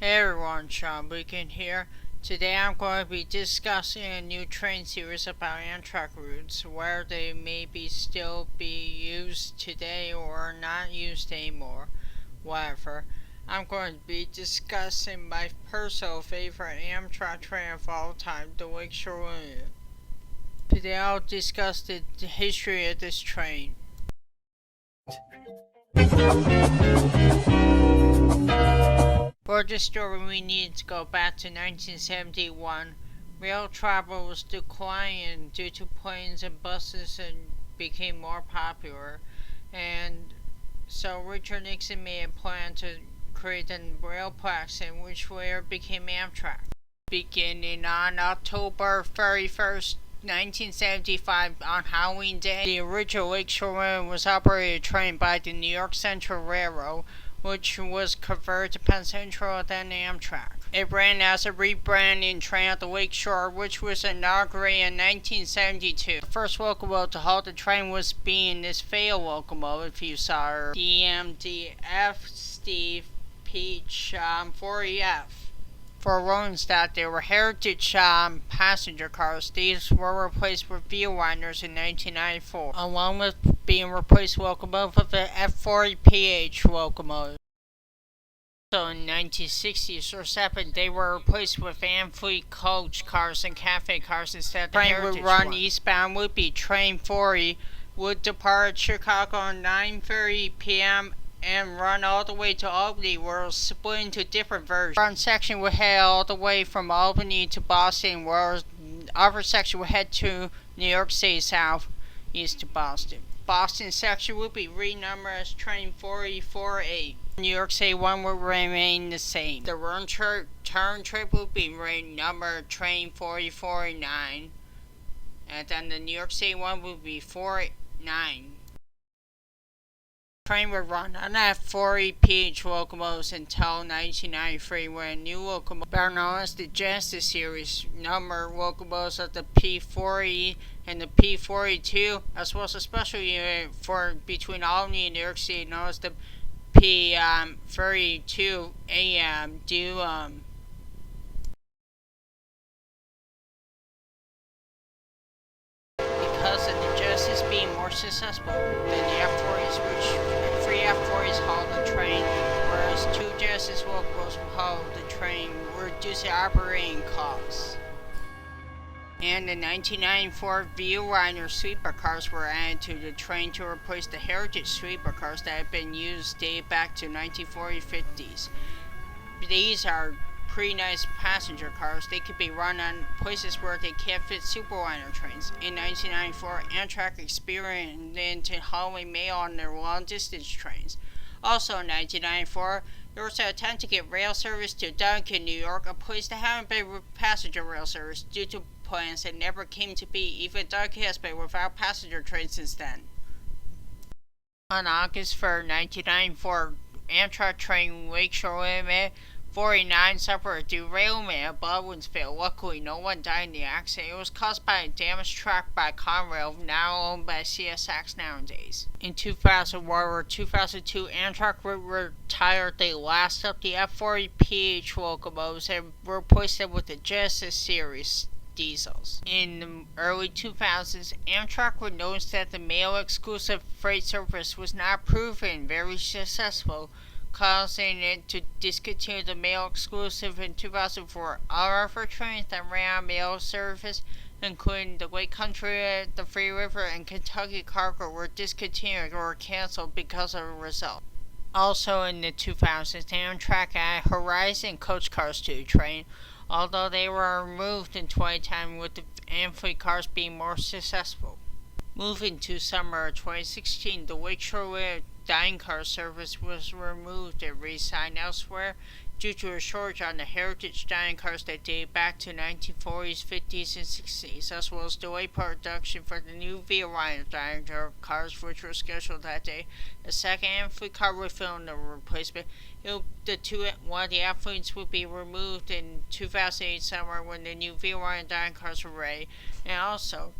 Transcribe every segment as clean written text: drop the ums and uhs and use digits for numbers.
Hey everyone, Sean Beacon here. Today I'm going to be discussing a new train series about Amtrak routes, where they may still be used today or not used anymore. Whatever. I'm going to be discussing my personal favorite Amtrak train of all time, the Lakeshore Limited. Today I'll discuss the history of this train. For this story, we need to go back to 1971. Rail travel was declining due to planes and buses and became more popular. And so Richard Nixon made a plan to create a rail platform, which later became Amtrak. Beginning on October 31st, 1975, on Halloween Day, the original Lakeshore Limited was operated train by the New York Central Railroad, which was converted to Penn Central and then Amtrak. It ran as a rebranding train at the Lakeshore, which was inaugurated in 1972. The first locomotive to halt the train was being this failed locomotive, if you saw her, DMDF Steve Peach 40F. For rolling stock, there were heritage passenger cars. These were replaced with Viewliners in 1994, along with being replaced locomotive with an F40PH locomotive. So in 1960s or 7, they were replaced with Amfleet coach cars and cafe cars instead of the heritage would run one. Eastbound would be Train 40, would depart Chicago at 9:30 p.m. and run all the way to Albany, where it was split into different versions. One section would head all the way from Albany to Boston, whereas the other section would head to New York City south east to Boston. Boston section would be renumbered as Train 4048. New York City one would remain the same. The return trip would be renumbered Train 4049, and then the New York City one would be 49. The train would run on F40PH locomotives until 1993, when a new locomotive, better known as the Genesis series, number locomotives of the P40 and the P42, as well as a special unit for between Albany and New York City, known as the P32 AM, because of the Genesis being more successful than the F40s, which 3 F40s hauled the train, whereas 2 Genesis locomotives hauled the train, reducing operating costs. And the 1994 Viewliner sleeper cars were added to the train to replace the heritage sleeper cars that had been used dating back to 1940-50s. These are pretty nice passenger cars. They could be run on places where they can't fit superliner trains. In 1994, Amtrak experimented into hauling mail on their long-distance trains. Also in 1994, there was an attempt to get rail service to Duncan, New York, a place that hadn't been passenger rail service due to plans that never came to be. Even Duncan has been without passenger trains since then. On August 3rd, 1994, Amtrak train Lakeshore Limited 49 suffered a derailment at Baldwinsville. Luckily, no one died in the accident. It was caused by a damaged track by Conrail, now owned by CSX nowadays. In 2001 or 2002, Amtrak retired the last of the F40PH locomotives and replaced them with the Genesis series diesels. In the early 2000s, Amtrak would notice that the mail-exclusive freight service was not proven very successful, causing it to discontinue the mail exclusive in 2004. Other trains that ran on mail service, including the Lake Country, the Free River, and Kentucky Cargo, were discontinued or canceled because of the result. Also in the 2000s, Amtrak added Horizon coach cars to the train, although they were removed in 2010, with the Amfleet cars being more successful. Moving to summer 2016, the Lakeshore Limited dining car service was removed and re-signed elsewhere due to a shortage on the heritage dining cars that date back to 1940s, 50s, and 60s, as well as delayed production for the new Viewliner dining cars, which were scheduled that day. A second Amfleet car would film the replacement. One of the Amfleets would be removed in 2008 summer when the new Viewliner dining cars were ready, and also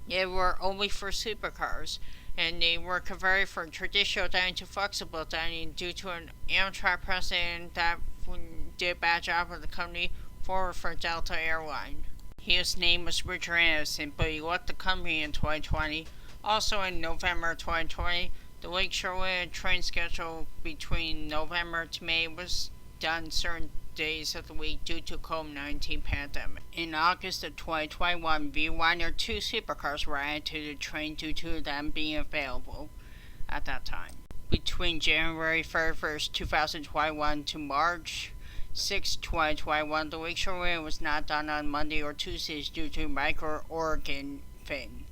they were only for sleeper cars, and they were converted from traditional dining to flexible dining due to an Amtrak precedent that did a bad job with the company forward for Delta Airline. His name was Richard Anderson, but he left the company in 2020. Also in November 2020, the Lakeshore train schedule between November to May was done certain days of the week due to COVID-19 pandemic. In August of 2021, V1 2 supercars were added to the train due to them being available at that time. Between January 31st, 2021 to March 6, 2021, the Lakeshore Rail was not done on Monday or Tuesdays due to micro-organ fin.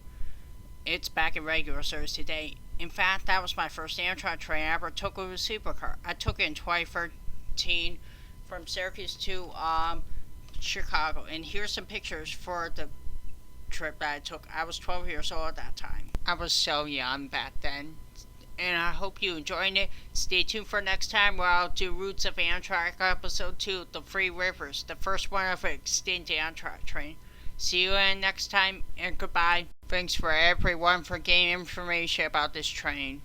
It's back in regular service today. In fact, that was my first Amtrak train I ever took with a supercar. I took it in 2013 from Syracuse to Chicago. And here's some pictures for the trip that I took. I was 12 years old at that time. I was so young back then. And I hope you enjoyed it. Stay tuned for next time where I'll do Roots of Amtrak Episode 2, The Three Rivers, the first one of an extinct Amtrak train. See you in next time, and goodbye. Thanks for everyone for getting information about this train.